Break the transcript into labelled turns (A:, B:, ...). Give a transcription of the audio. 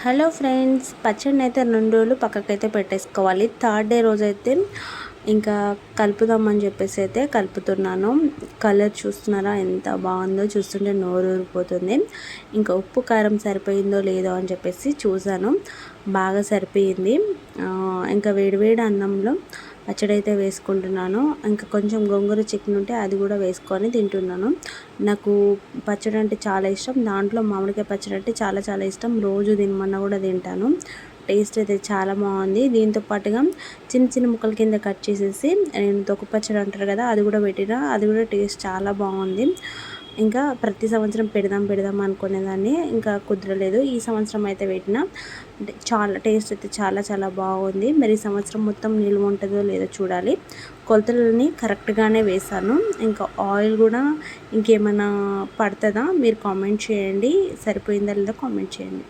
A: Hello friends, పచ్చడిని అయితే 2 రోజులు పక్కకైతే పెట్టేసుకోవాలి. థర్డ్ డే రోజైతే ఇంకా కలుపుదామని చెప్పేసి అయితే కలుపుతున్నాను. కలర్ చూస్తున్నారా ఎంత బాగుందో, చూస్తుంటే నోరు ఊరిపోతుంది. ఇంకా ఉప్పు కారం సరిపోయిందో లేదో అని చెప్పేసి చూసాను, బాగా సరిపోయింది. ఇంకా వేడివేడి అన్నంలో పచ్చడి అయితే వేసుకుంటున్నాను. ఇంకా కొంచెం గోంగూర చికెన్ ఉంటే అది కూడా వేసుకొని తింటున్నాను. నాకు పచ్చడి అంటే చాలా ఇష్టం. దాంట్లో మామిడికాయ పచ్చడి అంటే చాలా చాలా ఇష్టం. రోజు తినమన్నా కూడా తింటాను. టేస్ట్ అయితే చాలా బాగుంది. దీంతో పాటుగా చిన్న చిన్న ముక్కల కింద కట్ చేసేసి నేను తొక్కు పచ్చడి అంటారు కదా, అది కూడా పెట్టిన. అది కూడా టేస్ట్ చాలా బాగుంది. ఇంకా ప్రతి సంవత్సరం పెడదాం అనుకునేదాన్ని, ఇంకా కుదరలేదు. ఈ సంవత్సరం అయితే పెట్టిన. అంటే చాలా టేస్ట్ అయితే చాలా చాలా బాగుంది. మరి ఈ సంవత్సరం మొత్తం నిల్వ ఉంటుందో లేదో చూడాలి. కొలతలని కరెక్ట్గానే వేసాను. ఇంకా ఆయిల్ కూడా ఇంకేమైనా పడుతుందా మీరు కామెంట్ చేయండి. సరిపోయిందా లేదా కామెంట్ చేయండి.